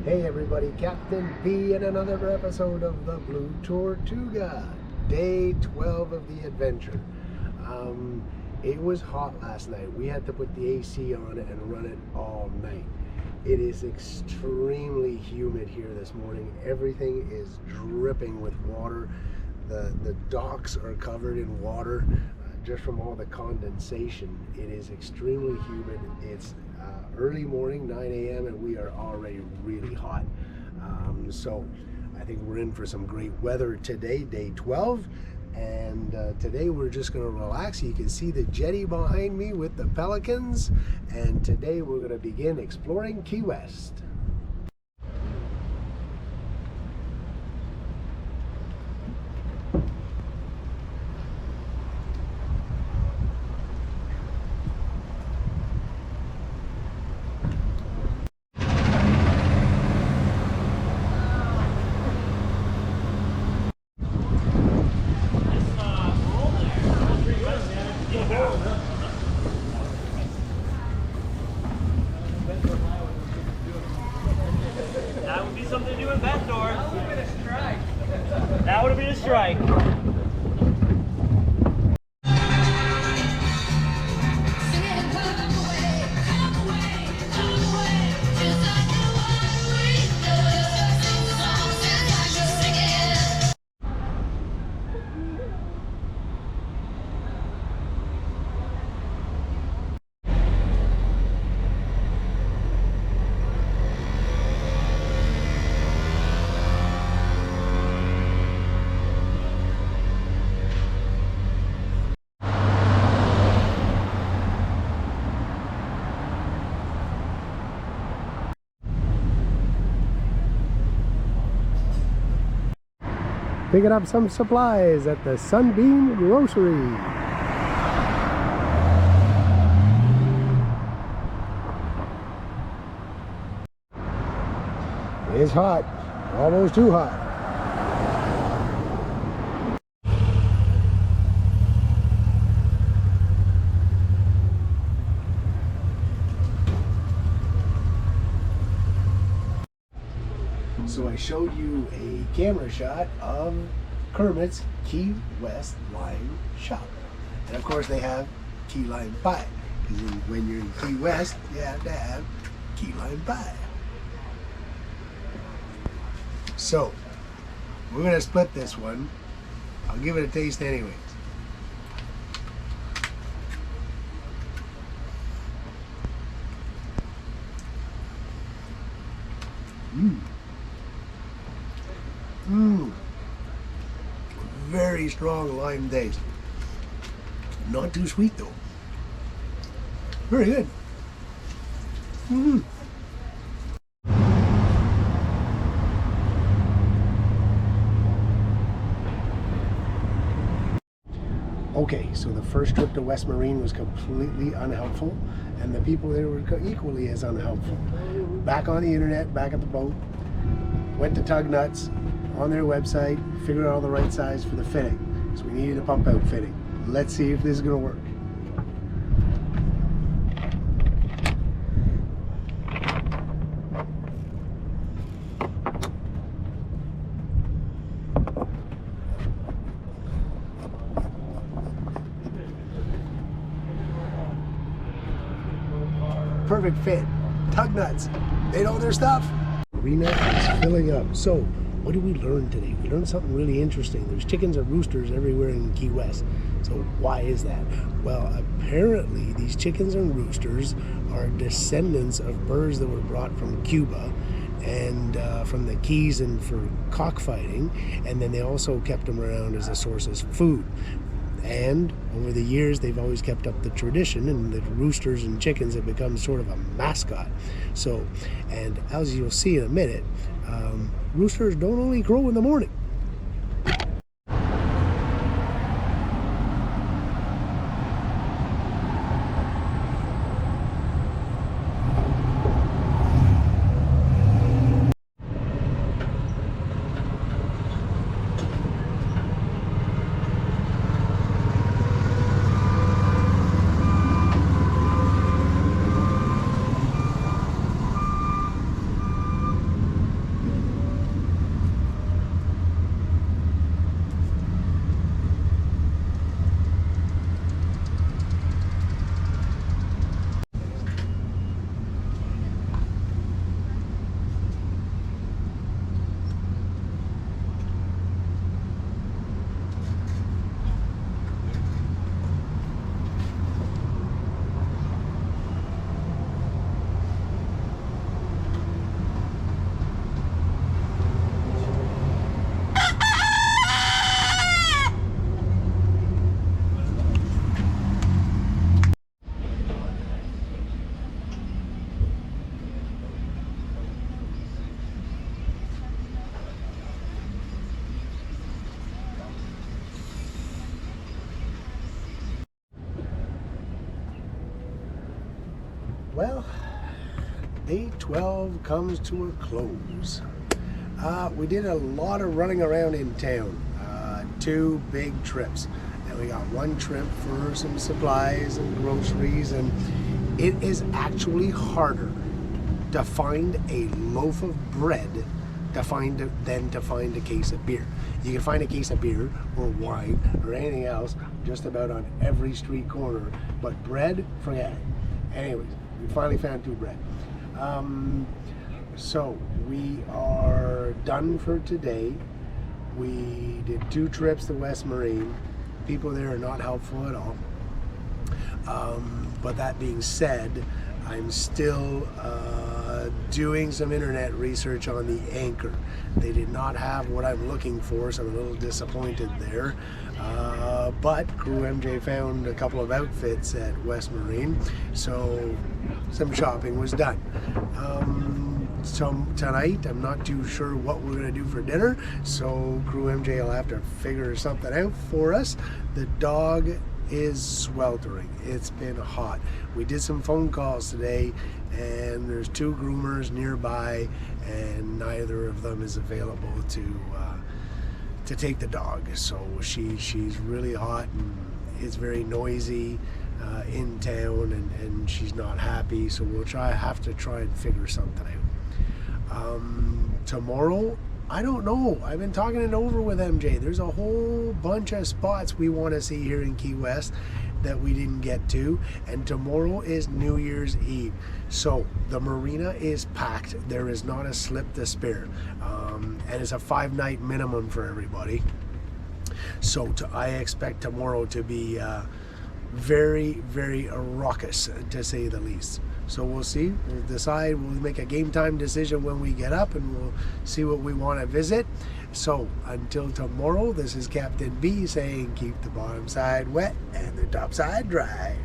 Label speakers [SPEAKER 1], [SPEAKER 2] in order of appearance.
[SPEAKER 1] Hey everybody, Captain P in another episode of the Blue Tortuga, day 12 of the adventure. It was hot last night. We had to put the AC on it and run it all night. It is extremely humid here this morning. Everything is dripping with water. The docks are covered in water just from all the condensation. It is extremely humid. It's early morning, 9 a.m., and we are already really hot. So I think we're in for some great weather today, day 12. And today we're just going to relax. You can see the jetty behind me with the pelicans. And today we're going to begin exploring Key West.
[SPEAKER 2] That would be something to do with that door. That would have been a strike. That would have been a strike.
[SPEAKER 1] Picking up some supplies at the Sunbeam Grocery. It's hot, almost too hot. So I showed you a camera shot of Kermit's Key West Lime shop. And of course they have key lime pie. Because when you're in Key West, you have to have key lime pie. So, we're going to split this one. I'll give it a taste anyways. Very strong lime taste. Not too sweet though. Very good. Okay, so the first trip to West Marine was completely unhelpful, and the people there were equally as unhelpful. Back on the internet, back at the boat, went to Tug Nuts on their website, figured out the right size for the fitting. So we needed a pump out fitting. Let's see if this is going to work. Perfect fit. Tug Nuts. They know their stuff. Arena is filling up. So, what did we learn today? We learned something really interesting. There's chickens and roosters everywhere in Key West. So why is that? Well, apparently these chickens and roosters are descendants of birds that were brought from Cuba and from the Keys and for cockfighting. And then they also kept them around as a source of food. And over the years, they've always kept up the tradition, and the roosters and chickens have become sort of a mascot. So, and as you'll see in a minute, roosters don't only crow in the morning. Day 12 comes to a close. We did a lot of running around in town. 2 big trips. And we got 1 trip for some supplies and groceries, and it is actually harder to find a loaf of bread than to find a case of beer. You can find a case of beer or wine or anything else just about on every street corner, but bread, forget it. Anyways, we finally found 2 bread. So we are done for today. We did 2 trips to West Marine. People there are not helpful at all. But that being said, I'm still doing some internet research on the Anchor. They did not have what I'm looking for, so I'm a little disappointed there. But Crew MJ found a couple of outfits at West Marine, so some shopping was done. So tonight, I'm not too sure what we're going to do for dinner, so Crew MJ will have to figure something out for us. The dog is sweltering. It's been hot. We did some phone calls today, and there's 2 groomers nearby, and neither of them is available to take the dog. So she's really hot, and it's very noisy in town, and she's not happy. So we'll have to try and figure something out. Tomorrow, I don't know. I've been talking it over with MJ. There's a whole bunch of spots we want to see here in Key West that we didn't get to, and tomorrow is New Year's Eve. So the marina is packed. There is not a slip to spare, and it's a 5-night minimum for everybody. So I expect tomorrow to be very, very raucous, to say the least. So we'll see. We'll decide. We'll make a game time decision when we get up, and we'll see what we want to visit. So until tomorrow, this is Captain B saying keep the bottom side wet and the top side dry.